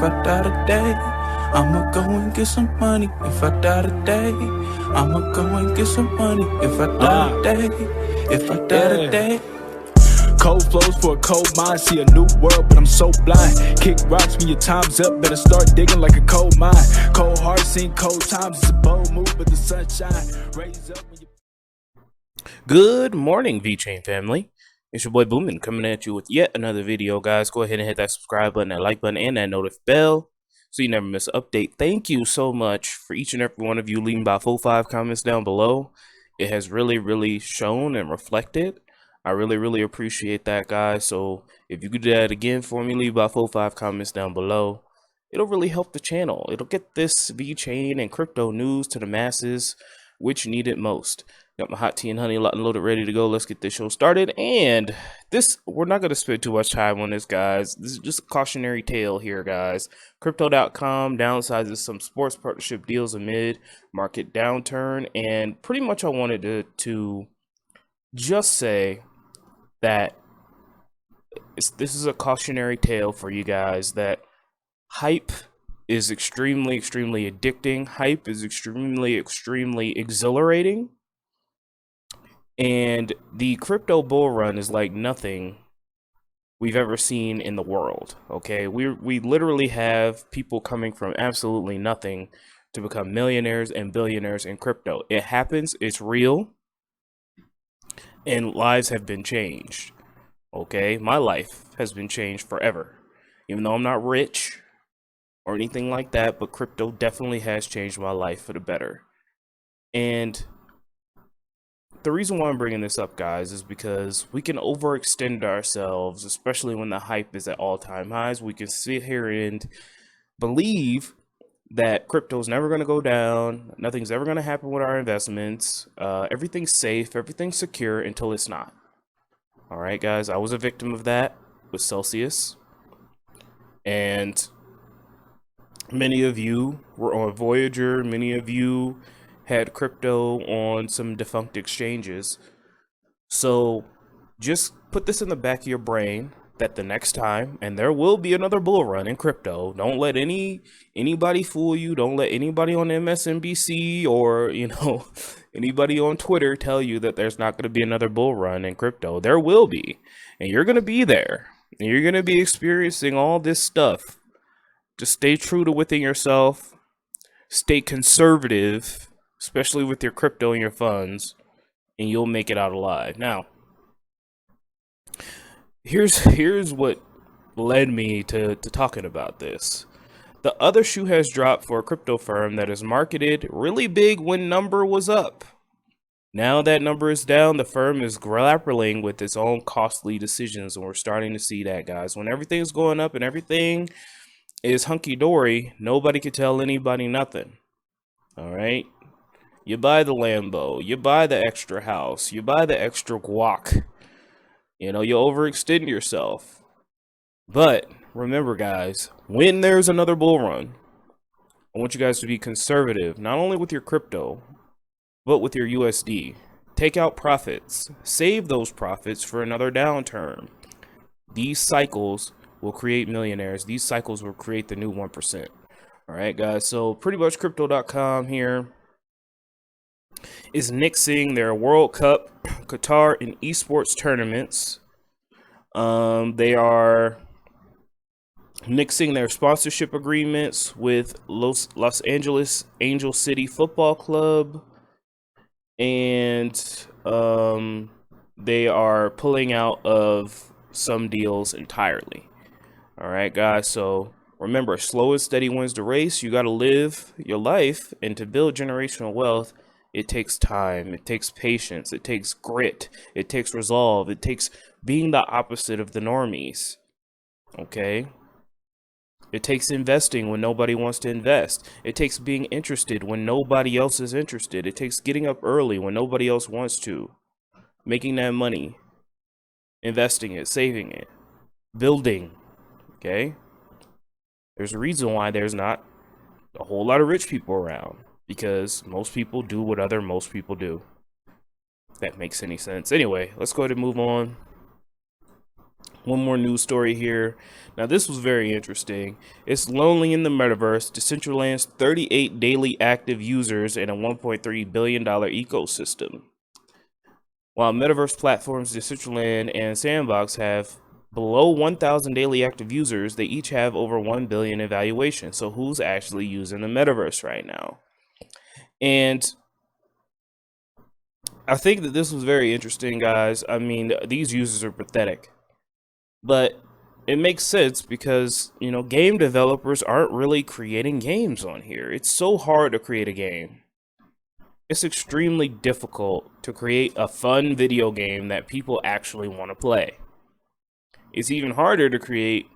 I die today, I'ma go and get some money. If I die today, I'ma go and get some money. If I die today, if I die today. Cold flows for a cold mind, see a new world, but I'm so blind. Kick rocks when your time's up, better start digging like a coal mine. Cold heart, seen cold times, it's a bold move, but the sunshine raise up when you... Good morning, VeChain family. It's your boy Boomin coming at you with yet another video, guys. Go ahead and hit that subscribe button, that like button, and that notif bell so you never miss an update. Thank you so much for each and every one of you leaving about 4-5 comments down below. It has really shown and reflected. I really appreciate that, guys. So if you could do that again for me, leave about 4-5 comments down below. It'll really help the channel. It'll get this VeChain and crypto news to the masses, which need it most. Got my hot tea and honey loaded, ready to go. Let's get this show started. And this, we're not going to spend too much time on this, guys. This is just a cautionary tale here, guys. Crypto.com downsizes some sports partnership deals amid market downturn. And pretty much I wanted to just say that this is a cautionary tale for you guys, that hype is extremely addicting. Hype is extremely exhilarating. And the crypto bull run is like nothing we've ever seen in the world. Okay, we literally have people coming from absolutely nothing to become millionaires and billionaires in crypto. It happens, it's real, and lives have been changed. Okay, my life has been changed forever, even though I'm not rich or anything like that, but crypto definitely has changed my life for the better. And the reason why I'm bringing this up, guys, is because we can overextend ourselves, especially when the hype is at all-time highs. We can sit here and believe that crypto's never going to go down, nothing's ever going to happen with our investments, everything's safe, everything's secure, until it's not. All right, guys, I was a victim of that with Celsius, and many of you were on Voyager, many of you had crypto on some defunct exchanges. So just put this in the back of your brain that the next time, and there will be another bull run in crypto, don't let anybody fool you. Don't let anybody on MSNBC or, you know, anybody on Twitter tell you that there's not going to be another bull run in crypto. There will be, and you're going to be there, and you're going to be experiencing all this stuff. Just stay true to within yourself, stay conservative, especially with your crypto and your funds, and you'll make it out alive. Now, here's what led me to talking about this. The other shoe has dropped for a crypto firm that is marketed really big when number was up. Now that number is down, the firm is grappling with its own costly decisions, and we're starting to see that, guys. When everything's going up and everything is hunky-dory, nobody can tell anybody nothing. All right? You buy the Lambo, you buy the extra house, you buy the extra guac. You know, you overextend yourself. But remember, guys, when there's another bull run, I want you guys to be conservative, not only with your crypto, but with your USD. Take out profits. Save those profits for another downturn. These cycles will create millionaires. These cycles will create the new 1%. All right, guys. So pretty much crypto.com here is nixing their World Cup, Qatar, and esports tournaments. They are nixing their sponsorship agreements with Los Angeles Angel City Football Club, and they are pulling out of some deals entirely. All right, guys. So remember, slow and steady wins the race. You got to live your life, and to build generational wealth, it takes time, it takes patience, it takes grit, it takes resolve, it takes being the opposite of the normies, okay? It takes investing when nobody wants to invest. It takes being interested when nobody else is interested. It takes getting up early when nobody else wants to, making that money, investing it, saving it, building, okay? There's a reason why there's not a whole lot of rich people around. Because most people do what most people do. If that makes any sense. Anyway, let's go ahead and move on. One more news story here. Now, this was very interesting. It's lonely in the metaverse. Decentraland's 38 daily active users and a $1.3 billion ecosystem. While metaverse platforms Decentraland and Sandbox have below 1,000 daily active users, they each have over 1 billion in valuation. So who's actually using the metaverse right now? And I think that this was very interesting, guys. I mean, these users are pathetic. But it makes sense because, you know, game developers aren't really creating games on here. It's so hard to create a game. It's extremely difficult to create a fun video game that people actually want to play. It's even harder to create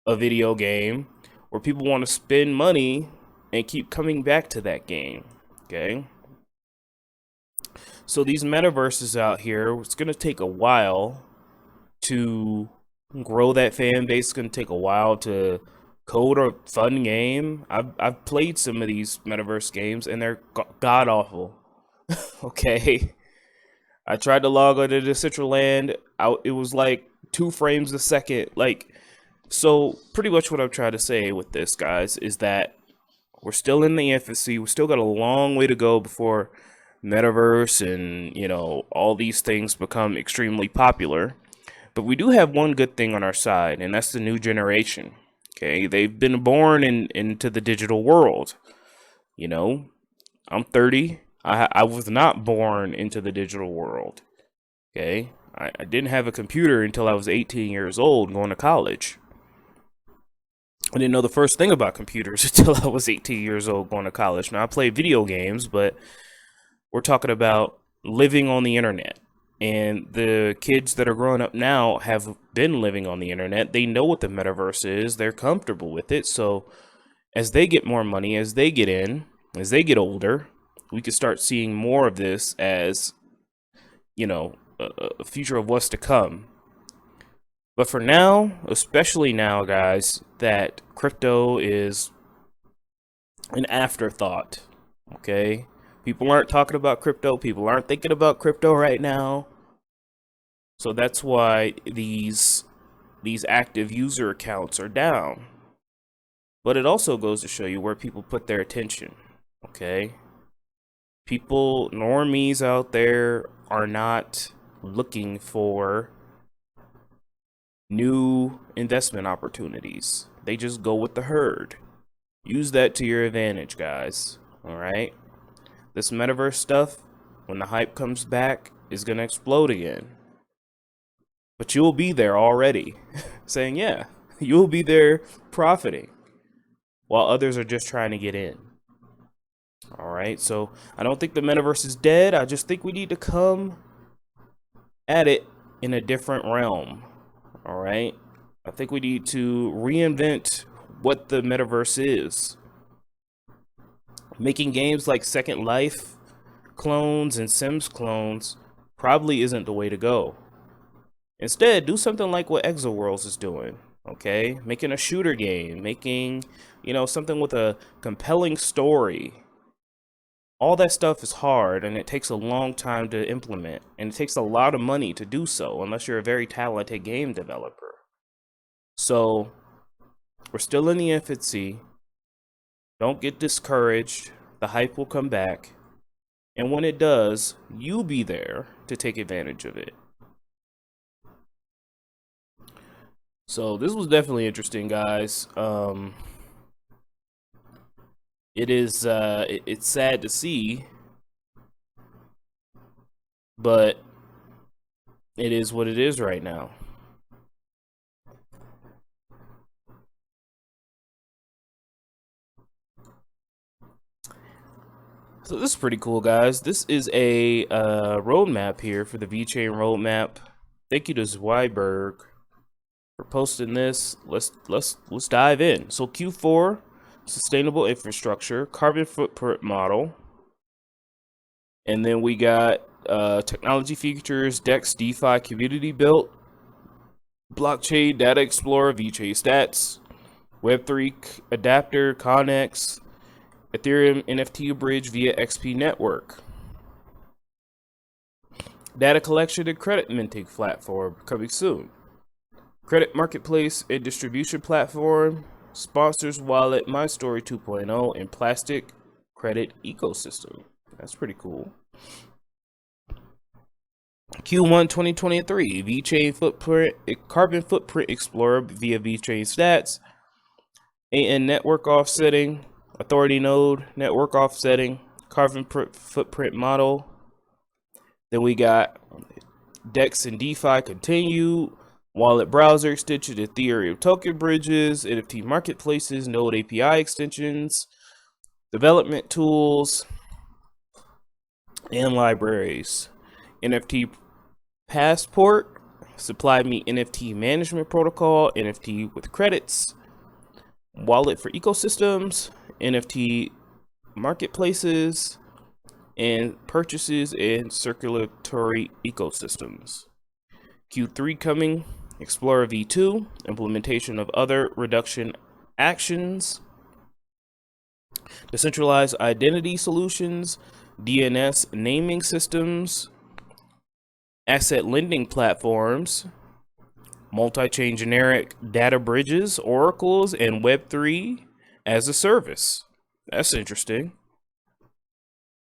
a video game where people want to spend money and keep coming back to that game. Okay? So these metaverses out here, it's going to take a while to grow that fan base. It's going to take a while to code a fun game. I've played some of these metaverse games and they're god awful. Okay, I tried to log onto Decentraland. It was like 2 frames a second. Like, so pretty much what I'm trying to say with this, guys, is that we're still in the infancy. We still got a long way to go before Metaverse and, you know, all these things become extremely popular. But we do have one good thing on our side, and that's the new generation. Okay, they've been born into the digital world. You know, I'm 30. I was not born into the digital world. Okay, I didn't have a computer until I was 18 years old going to college. I didn't know the first thing about computers until I was 18 years old going to college. Now, I play video games, but we're talking about living on the internet. And the kids that are growing up now have been living on the internet. They know what the metaverse is. They're comfortable with it. So as they get more money, as they get in, as they get older, we could start seeing more of this as, you know, a future of what's to come. But for now, especially now, guys, that crypto is an afterthought. Okay? People aren't talking about crypto. People aren't thinking about crypto right now. So that's why these active user accounts are down. But it also goes to show you where people put their attention. Okay? People, normies out there, are not looking for new investment opportunities. They just go with the herd. Use that to your advantage, guys. All right? This metaverse stuff, when the hype comes back, is going to explode again. But you'll be there already saying, yeah, you'll be there profiting while others are just trying to get in. All right, so I don't think the metaverse is dead. I just think we need to come at it in a different realm. All right, I think we need to reinvent what the metaverse is. Making games like Second Life clones and Sims clones probably isn't the way to go. Instead, do something like what Exoworlds is doing, okay? Making a shooter game, making, you know, something with a compelling story. All that stuff is hard and it takes a long time to implement, and it takes a lot of money to do so unless you're a very talented game developer. So, we're still in the infancy. Don't get discouraged. The hype will come back. And when it does, you'll be there to take advantage of it. So this was definitely interesting, guys. It's sad to see, but it is what it is right now. So this is pretty cool, guys. This is a roadmap here for the VeChain roadmap. Thank you to Zweiberg for posting this. Let's dive in. So Q4, sustainable infrastructure, carbon footprint model, and then we got technology features, DEX, DeFi, community built, blockchain, data explorer, VeChain stats, Web3 adapter, Connex, Ethereum NFT bridge via XP network, data collection and credit minting platform coming soon. Credit marketplace and distribution platform. Sponsors wallet, My Story 2.0, and plastic credit ecosystem. That's pretty cool. Q1 2023, VeChain footprint, carbon footprint explorer via VeChain stats, AN network offsetting, authority node network offsetting, carbon footprint model. Then we got DEX and DeFi continued, wallet browser extension, Ethereum token bridges, NFT marketplaces, node API extensions, development tools, and libraries. NFT passport, supply me NFT management protocol, NFT with credits, wallet for ecosystems, NFT marketplaces, and purchases and circulatory ecosystems. Q3 coming, Explorer v2, implementation of other reduction actions, decentralized identity solutions, DNS naming systems, asset lending platforms, multi-chain generic data bridges, oracles, and Web3 as a service. That's interesting.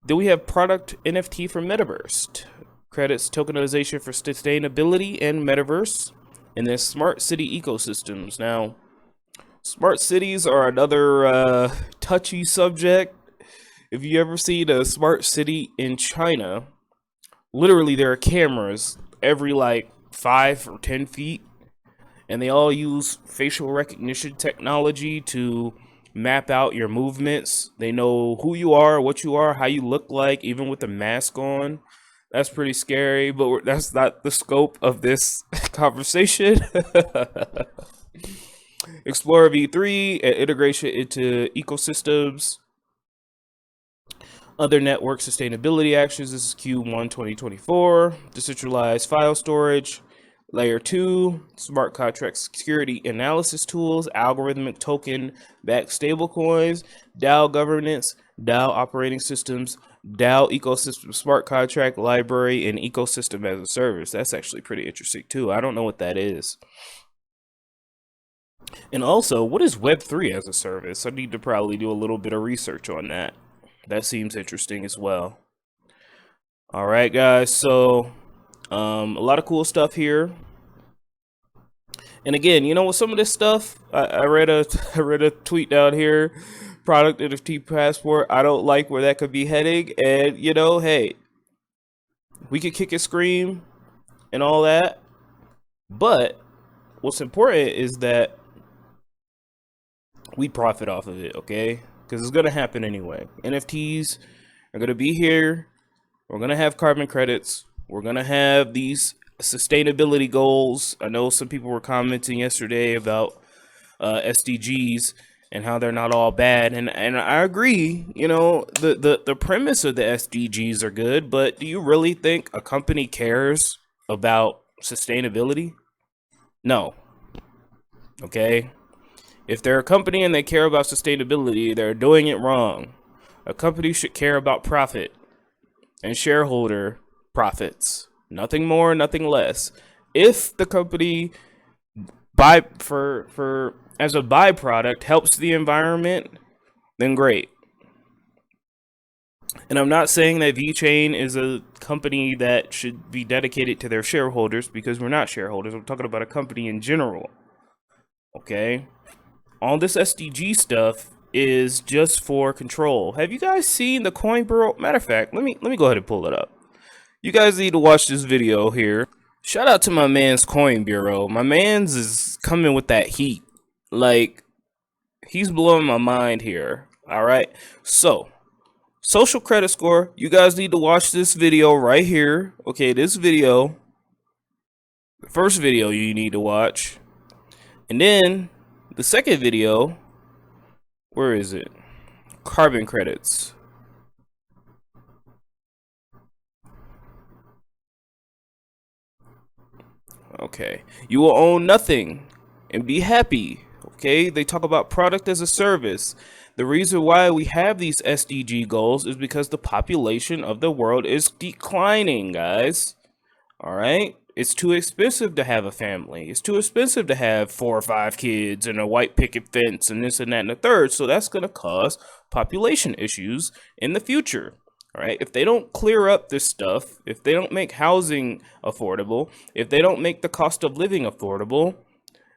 Then we have product NFT for Metaverse, credits tokenization for sustainability and Metaverse, and then smart city ecosystems. Now, smart cities are another touchy subject. If you ever seen a smart city in China, literally there are cameras every like 5 or 10 feet, and they all use facial recognition technology to map out your movements. They know who you are, what you are, how you look like, even with a mask on. That's pretty scary, but that's not the scope of this conversation. Explorer v3 and integration into ecosystems. Other network sustainability actions. This is Q1 2024. Decentralized file storage. Layer 2, smart contract security analysis tools, algorithmic token backed stablecoins, DAO governance, DAO operating systems, DAO ecosystem smart contract library, and ecosystem as a service. That's actually pretty interesting too. I don't know what that is. And also, what is Web3 as a service? I need to probably do a little bit of research on that. That seems interesting as well. All right, guys. So a lot of cool stuff here. And again, you know, with some of this stuff, I read a tweet down here, product NFT passport. I don't like where that could be heading. And you know, hey, we could kick and scream and all that, but what's important is that we profit off of it, okay? Because it's gonna happen anyway. NFTs are gonna be here. We're gonna have carbon credits. We're gonna have these sustainability goals. I know some people were commenting yesterday about SDGs and how they're not all bad, and I agree. You know, the premise of the SDGs are good, but do you really think a company cares about sustainability? No. Okay. If they're a company and they care about sustainability, they're doing it wrong. A company should care about profit and shareholder profits. Nothing more, nothing less. If the company as a byproduct helps the environment, then great. And I'm not saying that VeChain is a company that should be dedicated to their shareholders, because we're not shareholders. I'm talking about a company in general. Okay? All this SDG stuff is just for control. Have you guys seen the Coin Bureau? Matter of fact, let me go ahead and pull it up. You guys need to watch this video here. Shout out to my man's Coin Bureau. My man's is coming with that heat. Like, he's blowing my mind here. All right. So, social credit score. You guys need to watch this video right here. Okay, this video. The first video you need to watch. And then the second video. Where is it? Carbon credits. Okay, you will own nothing and be happy. Okay, they talk about product as a service. The reason why we have these SDG goals is because the population of the world is declining, guys. All right, It's too expensive to have a family. It's too expensive to have 4 or 5 kids and a white picket fence and this and that and the third. So that's going to cause population issues in the future. All right. If they don't clear up this stuff, if they don't make housing affordable, if they don't make the cost of living affordable,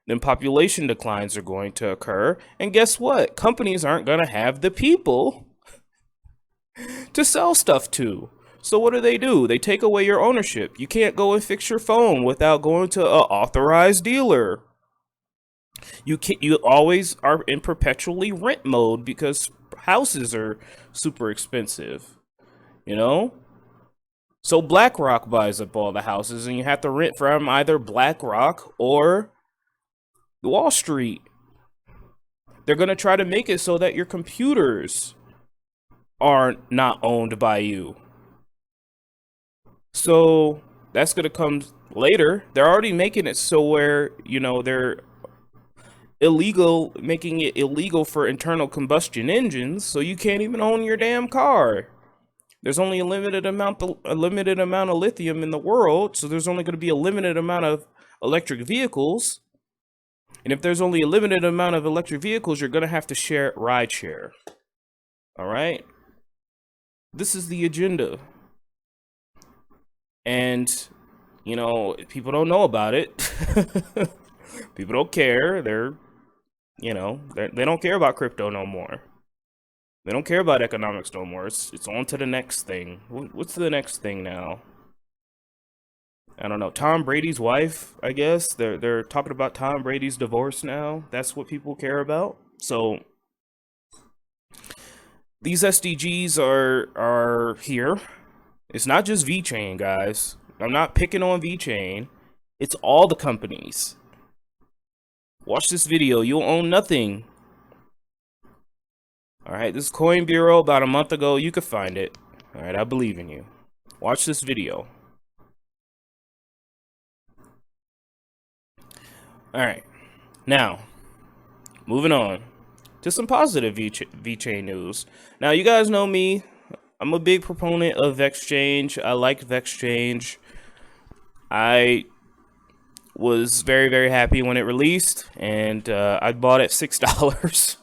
then population declines are going to occur. And guess what? Companies aren't going to have the people to sell stuff to. So what do? They take away your ownership. You can't go and fix your phone without going to an authorized dealer. You always are in perpetually rent mode because houses are super expensive, you know? So BlackRock buys up all the houses and you have to rent from either BlackRock or Wall Street. They're going to try to make it so that your computers are not owned by you. So that's going to come later. They're already making it so where, you know, they're making it illegal for internal combustion engines, so you can't even own your damn car. There's only a limited amount of lithium in the world, so there's only going to be a limited amount of electric vehicles. And if there's only a limited amount of electric vehicles, you're going to have to share rideshare. All right? This is the agenda. And, you know, people don't know about it. People don't care. They don't care about crypto no more. They don't care about economics no more. It's on to the next thing. What's the next thing now? I don't know. Tom Brady's wife, I guess. They're talking about Tom Brady's divorce now. That's what people care about. So these SDGs are here. It's not just VeChain, guys. I'm not picking on VeChain. It's all the companies. Watch this video. You'll own nothing. All right, this is Coin Bureau about a month ago. You could find it. All right, I believe in you. Watch this video. All right, now, moving on to some positive VeChain news. Now, you guys know me. I'm a big proponent of VeChain. I like VeChain. I was very, very happy when it released, and I bought it $6.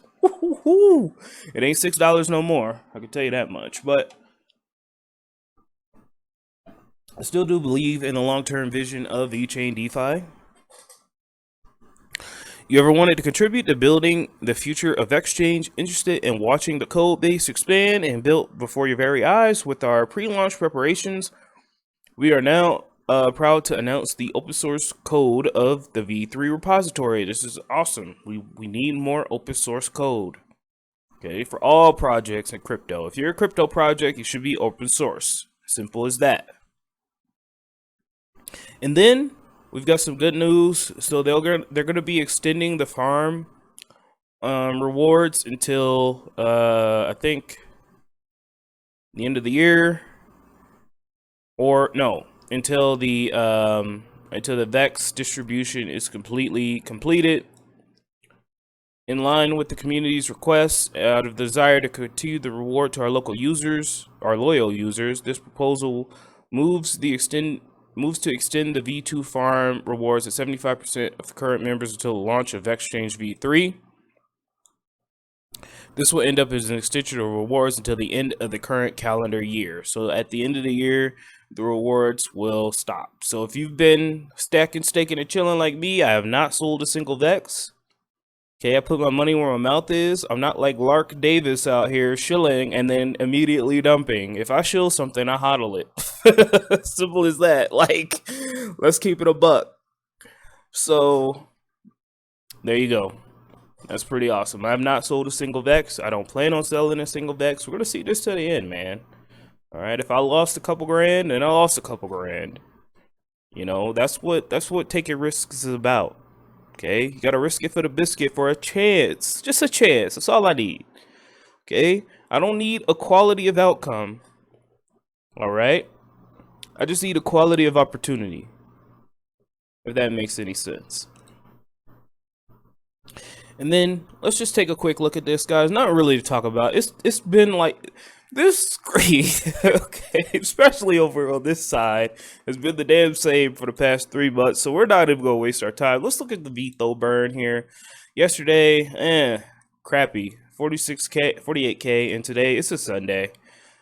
It ain't $6 no more, I can tell you that much. But I still do believe in the long-term vision of VeChain DeFi. You ever wanted to contribute to building the future of exchange, interested in watching the code base expand and built before your very eyes with our pre-launch preparations? We are now proud to announce the open source code of the V3 repository. This is awesome. We need more open source code. Okay, for all projects in crypto. If you're a crypto project, you should be open source. Simple as that. And then we've got some good news. So they're going to be extending the farm rewards until I think the end of the year, or no, until the VEX distribution is completely completed. In line with the community's requests, out of the desire to continue the reward to our local users, our loyal users, this proposal moves to extend the V2 farm rewards at 75% of the current members until the launch of Exchange V3. This will end up as an extension of rewards until the end of the current calendar year. So at the end of the year, the rewards will stop. So if you've been stacking, staking, and chilling like me, I have not sold a single VEX. Okay, I put my money where my mouth is. I'm not like Lark Davis out here shilling and then immediately dumping. If I shill something, I hodl it. Simple as that. Like, let's keep it a buck. So, there you go. That's pretty awesome. I have not sold a single VEX. I don't plan on selling a single VEX. We're going to see this to the end, man. All right, if I lost a couple grand, then I lost a couple grand. You know, that's what taking risks is about. Okay, you gotta risk it for the biscuit for a chance. Just a chance. That's all I need. Okay, I don't need a quality of outcome. All right, I just need a quality of opportunity. If that makes any sense. And then let's just take a quick look at this, guys. Not really to talk about. It's been like This screen, okay, especially over on this side, has been the damn same for the past 3 months. So we're not even gonna waste our time. Let's look at the VTHO burn here. Yesterday, crappy, 46K, 48K, and today it's a Sunday.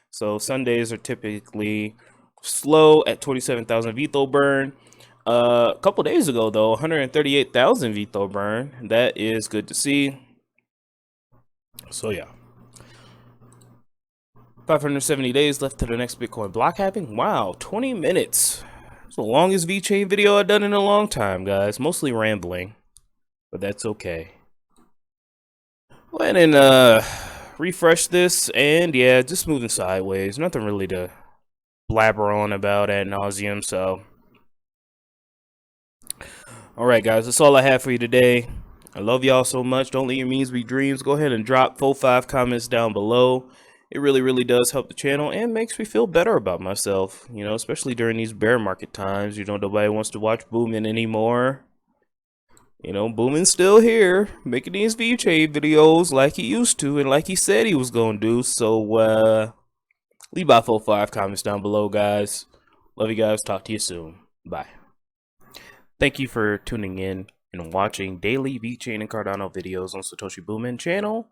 So Sundays are typically slow at 27,000 VTHO burn. A couple days ago though, 138,000 VTHO burn. That is good to see. So yeah. 570 days left to the next Bitcoin block halving. Wow, 20 minutes. It's the longest VeChain video I've done in a long time, guys. Mostly rambling, but that's okay. Go ahead and refresh this, and yeah, just moving sideways. Nothing really to blabber on about ad nauseum. So, all right, guys, that's all I have for you today. I love y'all so much. Don't let your means be dreams. Go ahead and drop 4-5 comments down below. It really, really does help the channel and makes me feel better about myself, you know, especially during these bear market times. You know, nobody wants to watch Boomin anymore. You know, Boomin's still here, making these VeChain videos like he used to and like he said he was going to do. So, leave by 4-5 comments down below, guys. Love you guys. Talk to you soon. Bye. Thank you for tuning in and watching daily VeChain and Cardano videos on Satoshi Boomin channel.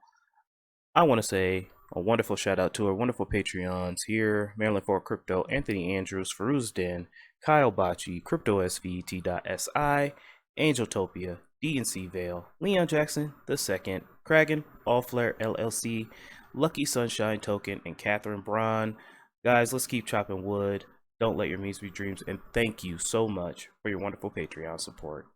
I want to say a wonderful shout out to our wonderful Patreons here: Maryland for Crypto, Anthony Andrews, Faruz Den, Kyle Bachi, CryptoSVT.si, Angeltopia, DNC Vale, Leon Jackson II, Kragan, All Flare LLC, Lucky VeChain Token, and Catherine Braun. Guys, let's keep chopping wood. Don't let your means be dreams, and thank you so much for your wonderful Patreon support.